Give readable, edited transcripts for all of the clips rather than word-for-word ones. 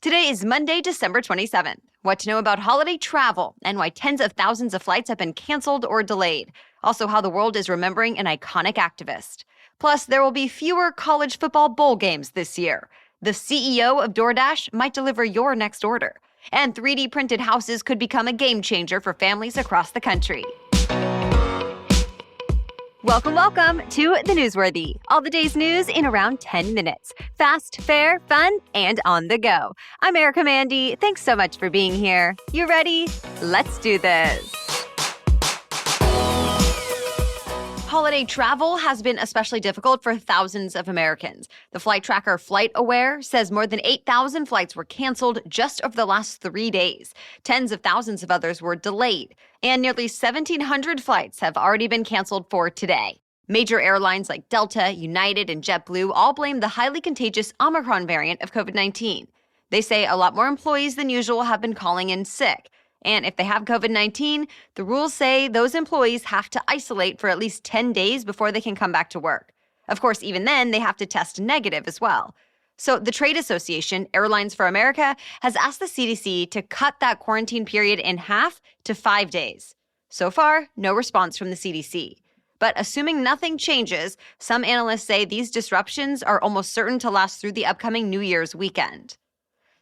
Today is Monday, December 27th. What to know about holiday travel and why tens of thousands of flights have been canceled or delayed. Also, how the world is remembering an iconic activist. Plus, there will be fewer college football bowl games this year. The CEO of DoorDash might deliver your next order. And 3D printed houses could become a game changer for families across the country. Welcome to The Newsworthy. All the day's news in around 10 minutes. Fast, fair, fun, and on the go. I'm Erica Mandy. Thanks so much for being here. You ready? Let's do this. Holiday travel has been especially difficult for thousands of Americans. The flight tracker FlightAware says more than 8,000 flights were canceled just over the last 3 days. Tens of thousands of others were delayed. And nearly 1,700 flights have already been canceled for today. Major airlines like Delta, United, and JetBlue all blame the highly contagious Omicron variant of COVID-19. They say a lot more employees than usual have been calling in sick. And if they have COVID-19, the rules say those employees have to isolate for at least 10 days before they can come back to work. Of course, even then, they have to test negative as well. So the trade association, Airlines for America, has asked the CDC to cut that quarantine period in half to 5 days. So far, no response from the CDC. But assuming nothing changes, some analysts say these disruptions are almost certain to last through the upcoming New Year's weekend.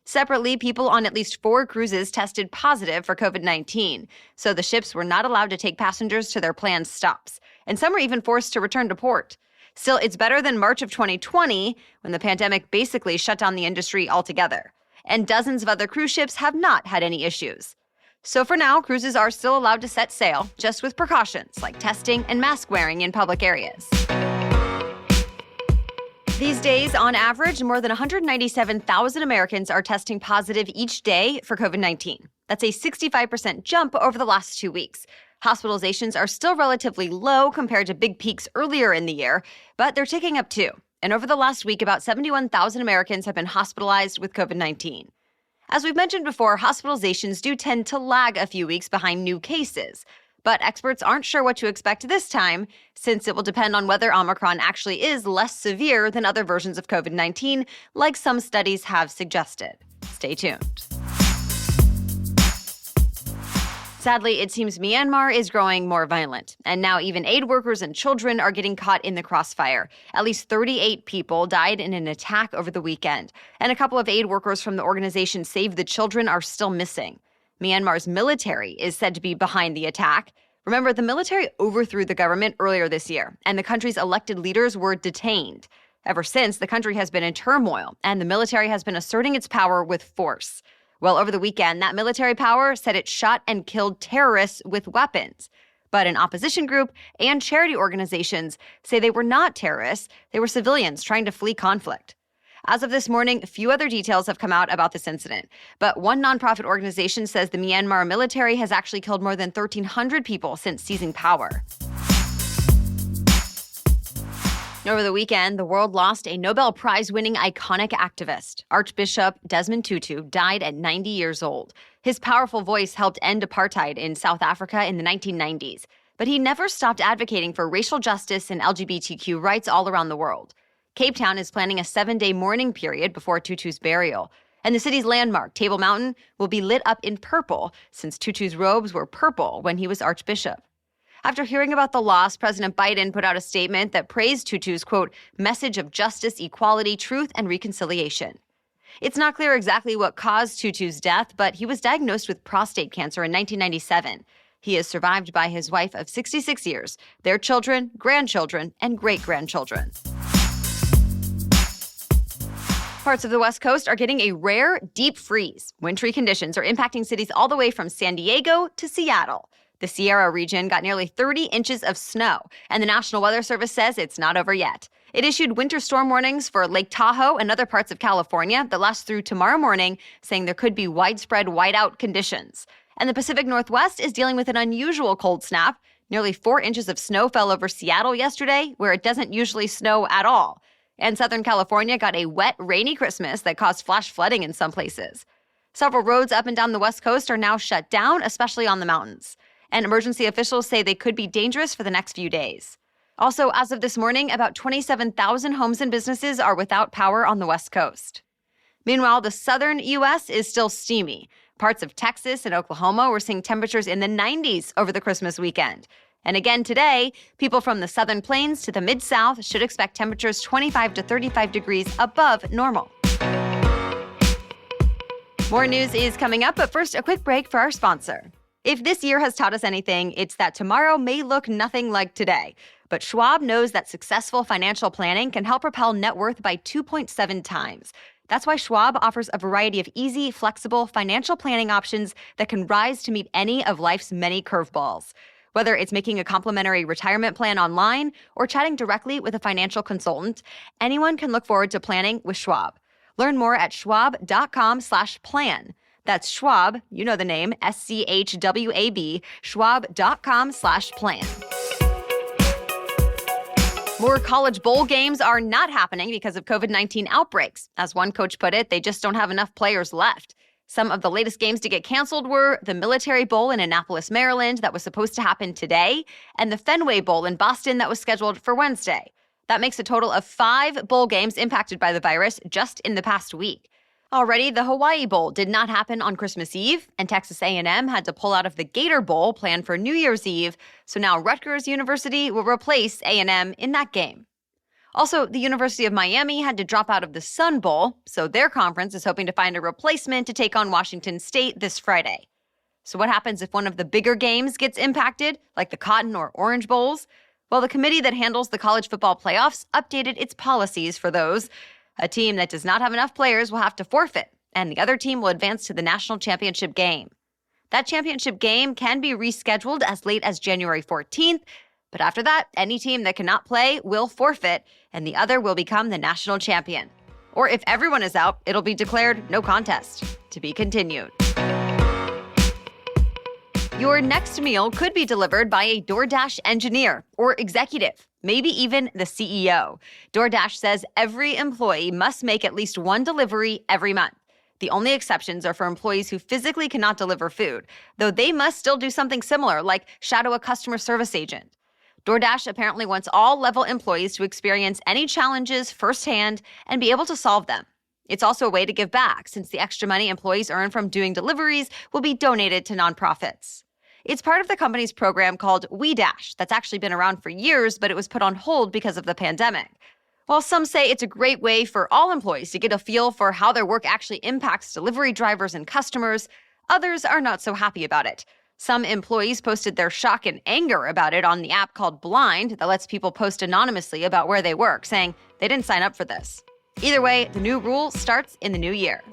Separately, people on at least 4 cruises tested positive for COVID-19, so the ships were not allowed to take passengers to their planned stops, and some were even forced to return to port. Still, it's better than March of 2020, when the pandemic basically shut down the industry altogether. And dozens of other cruise ships have not had any issues. So for now, cruises are still allowed to set sail, just with precautions like testing and mask wearing in public areas. These days, on average, more than 197,000 Americans are testing positive each day for COVID-19. That's a 65% jump over the last 2 weeks. Hospitalizations are still relatively low compared to big peaks earlier in the year, but they're ticking up too. And over the last week, about 71,000 Americans have been hospitalized with COVID-19. As we've mentioned before, hospitalizations do tend to lag a few weeks behind new cases. But experts aren't sure what to expect this time, since it will depend on whether Omicron actually is less severe than other versions of COVID-19, like some studies have suggested. Stay tuned. Sadly, it seems Myanmar is growing more violent, and now even aid workers and children are getting caught in the crossfire. At least 38 people died in an attack over the weekend, and a couple of aid workers from the organization Save the Children are still missing. Myanmar's military is said to be behind the attack. Remember, the military overthrew the government earlier this year, and the country's elected leaders were detained. Ever since, the country has been in turmoil, and the military has been asserting its power with force. Well, over the weekend, that military power said it shot and killed terrorists with weapons. But an opposition group and charity organizations say they were not terrorists, they were civilians trying to flee conflict. As of this morning, few other details have come out about this incident. But one nonprofit organization says the Myanmar military has actually killed more than 1,300 people since seizing power. Over the weekend, the world lost a Nobel Prize-winning iconic activist. Archbishop Desmond Tutu died at 90 years old. His powerful voice helped end apartheid in South Africa in the 1990s. But he never stopped advocating for racial justice and LGBTQ rights all around the world. Cape Town is planning a 7-day mourning period before Tutu's burial. And the city's landmark, Table Mountain, will be lit up in purple, since Tutu's robes were purple when he was archbishop. After hearing about the loss, President Biden put out a statement that praised Tutu's, quote, message of justice, equality, truth, and reconciliation. It's not clear exactly what caused Tutu's death, but he was diagnosed with prostate cancer in 1997. He is survived by his wife of 66 years, their children, grandchildren, and great-grandchildren. Parts of the West Coast are getting a rare, deep freeze. Wintry conditions are impacting cities all the way from San Diego to Seattle. The Sierra region got nearly 30 inches of snow, and the National Weather Service says it's not over yet. It issued winter storm warnings for Lake Tahoe and other parts of California that last through tomorrow morning, saying there could be widespread whiteout conditions. And the Pacific Northwest is dealing with an unusual cold snap. Nearly 4 inches of snow fell over Seattle yesterday, where it doesn't usually snow at all. And Southern California got a wet, rainy Christmas that caused flash flooding in some places. Several roads up and down the West Coast are now shut down, especially on the mountains. And emergency officials say they could be dangerous for the next few days. Also, as of this morning, about 27,000 homes and businesses are without power on the West Coast. Meanwhile, the southern U.S. is still steamy. Parts of Texas and Oklahoma were seeing temperatures in the 90s over the Christmas weekend. And again today, people from the southern plains to the mid-south should expect temperatures 25 to 35 degrees above normal. More news is coming up, but first, a quick break for our sponsor. If this year has taught us anything, it's that tomorrow may look nothing like today. But Schwab knows that successful financial planning can help propel net worth by 2.7 times. That's why Schwab offers a variety of easy, flexible financial planning options that can rise to meet any of life's many curveballs. Whether it's making a complimentary retirement plan online or chatting directly with a financial consultant, anyone can look forward to planning with Schwab. Learn more at schwab.com/plan. That's Schwab, you know the name, SCHWAB, schwab.com/plan. More college bowl games are not happening because of COVID-19 outbreaks. As one coach put it, they just don't have enough players left. Some of the latest games to get canceled were the Military Bowl in Annapolis, Maryland, that was supposed to happen today, and the Fenway Bowl in Boston that was scheduled for Wednesday. That makes a total of 5 bowl games impacted by the virus just in the past week. Already, the Hawaii Bowl did not happen on Christmas Eve, and Texas A&M had to pull out of the Gator Bowl planned for New Year's Eve, so now Rutgers University will replace A&M in that game. Also, the University of Miami had to drop out of the Sun Bowl, so their conference is hoping to find a replacement to take on Washington State this Friday. So what happens if one of the bigger games gets impacted, like the Cotton or Orange Bowls? Well, the committee that handles the college football playoffs updated its policies for those. A team that does not have enough players will have to forfeit, and the other team will advance to the national championship game. That championship game can be rescheduled as late as January 14th, but after that, any team that cannot play will forfeit, and the other will become the national champion. Or if everyone is out, it'll be declared no contest. To be continued. Your next meal could be delivered by a DoorDash engineer or executive, maybe even the CEO. DoorDash says every employee must make at least one delivery every month. The only exceptions are for employees who physically cannot deliver food, though they must still do something similar, like shadow a customer service agent. DoorDash apparently wants all level employees to experience any challenges firsthand and be able to solve them. It's also a way to give back, since the extra money employees earn from doing deliveries will be donated to nonprofits. It's part of the company's program called WeDash that's actually been around for years, but it was put on hold because of the pandemic. While some say it's a great way for all employees to get a feel for how their work actually impacts delivery drivers and customers, others are not so happy about it. Some employees posted their shock and anger about it on the app called Blind that lets people post anonymously about where they work, saying they didn't sign up for this. Either way, the new rule starts in the new year.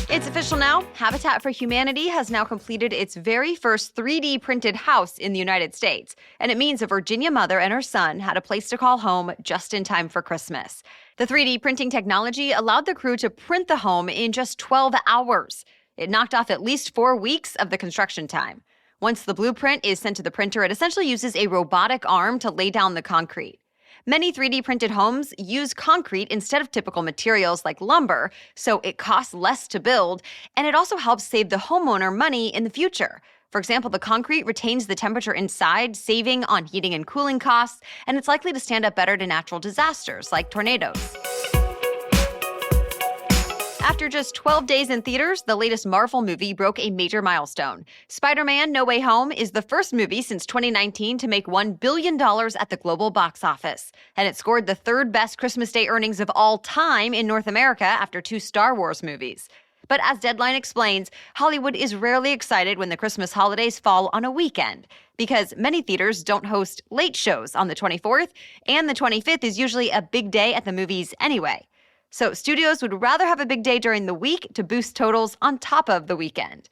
It's official now. Habitat for Humanity has now completed its very first 3D printed house in the United States, and it means a Virginia mother and her son had a place to call home just in time for Christmas. The 3D printing technology allowed the crew to print the home in just 12 hours. It knocked off at least 4 weeks of the construction time. Once the blueprint is sent to the printer, it essentially uses a robotic arm to lay down the concrete. Many 3D printed homes use concrete instead of typical materials like lumber, so it costs less to build, and it also helps save the homeowner money in the future. For example, the concrete retains the temperature inside, saving on heating and cooling costs, and it's likely to stand up better to natural disasters like tornadoes. After just 12 days in theaters, the latest Marvel movie broke a major milestone. SpiderMan No Way Home is the first movie since 2019 to make $1 billion at the global box office. And it scored the third best Christmas Day earnings of all time in North America after 2 Star Wars movies. But as Deadline explains, Hollywood is rarely excited when the Christmas holidays fall on a weekend, because many theaters don't host late shows on the 24th, and the 25th is usually a big day at the movies anyway. So studios would rather have a big day during the week to boost totals on top of the weekend.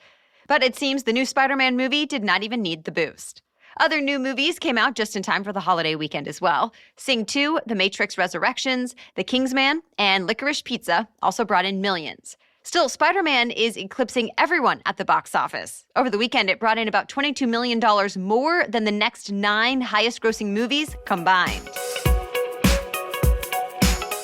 But it seems the new Spider-Man movie did not even need the boost. Other new movies came out just in time for the holiday weekend as well. Sing 2, The Matrix Resurrections, The Kingsman, and Licorice Pizza also brought in millions. Still, Spider-Man is eclipsing everyone at the box office. Over the weekend, it brought in about $22 million more than the next 9 highest-grossing movies combined.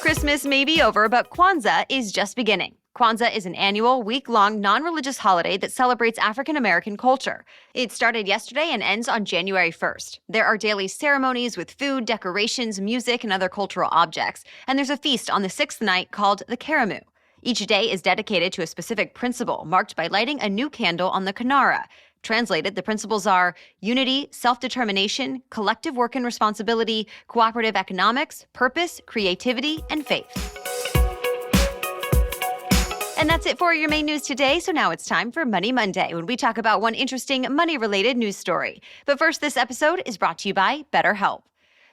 Christmas may be over, but Kwanzaa is just beginning. Kwanzaa is an annual, week-long, non-religious holiday that celebrates African American culture. It started yesterday and ends on January 1st. There are daily ceremonies with food, decorations, music, and other cultural objects. And there's a feast on the sixth night called the Karamu. Each day is dedicated to a specific principle, marked by lighting a new candle on the Kinara. Translated, the principles are unity, self-determination, collective work and responsibility, cooperative economics, purpose, creativity, and faith. And that's it for your main news today, so now it's time for Money Monday, when we talk about one interesting money-related news story. But first, this episode is brought to you by BetterHelp.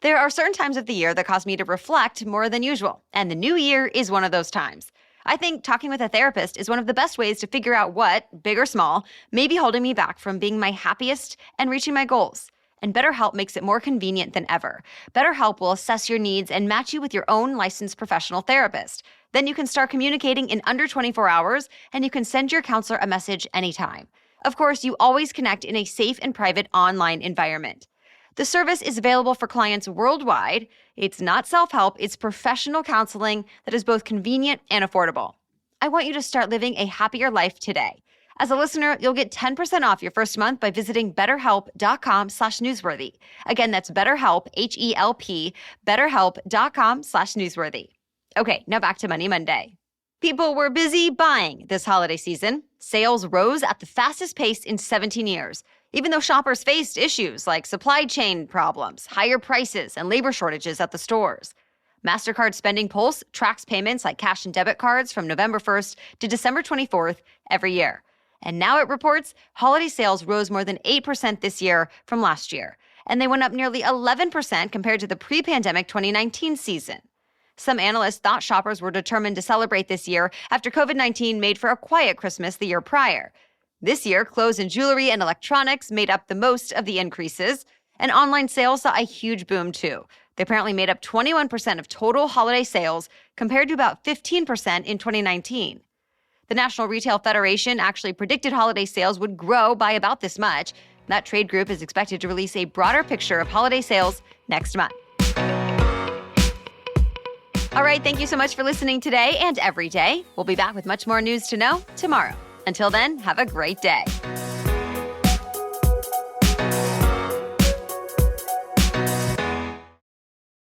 There are certain times of the year that cause me to reflect more than usual, and the new year is one of those times. I think talking with a therapist is one of the best ways to figure out what, big or small, may be holding me back from being my happiest and reaching my goals. And BetterHelp makes it more convenient than ever. BetterHelp will assess your needs and match you with your own licensed professional therapist. Then you can start communicating in under 24 hours, and you can send your counselor a message anytime. Of course, you always connect in a safe and private online environment. The service is available for clients worldwide. It's not self-help, it's professional counseling that is both convenient and affordable. I want you to start living a happier life today. As a listener, you'll get 10% off your first month by visiting betterhelp.com/newsworthy. Again, that's BetterHelp, H-E-L-P, betterhelp.com/newsworthy. Okay, now back to Money Monday. People were busy buying this holiday season. Sales rose at the fastest pace in 17 years, even though shoppers faced issues like supply chain problems, higher prices, and labor shortages at the stores. MasterCard Spending Pulse tracks payments like cash and debit cards from November 1st to December 24th every year. And now it reports holiday sales rose more than 8% this year from last year, and they went up nearly 11% compared to the pre-pandemic 2019 season. Some analysts thought shoppers were determined to celebrate this year after COVID-19 made for a quiet Christmas the year prior. This year, clothes and jewelry and electronics made up the most of the increases, and online sales saw a huge boom too. They apparently made up 21% of total holiday sales compared to about 15% in 2019. The National Retail Federation actually predicted holiday sales would grow by about this much. That trade group is expected to release a broader picture of holiday sales next month. All right, thank you so much for listening today and every day. We'll be back with much more news to know tomorrow. Until then, have a great day.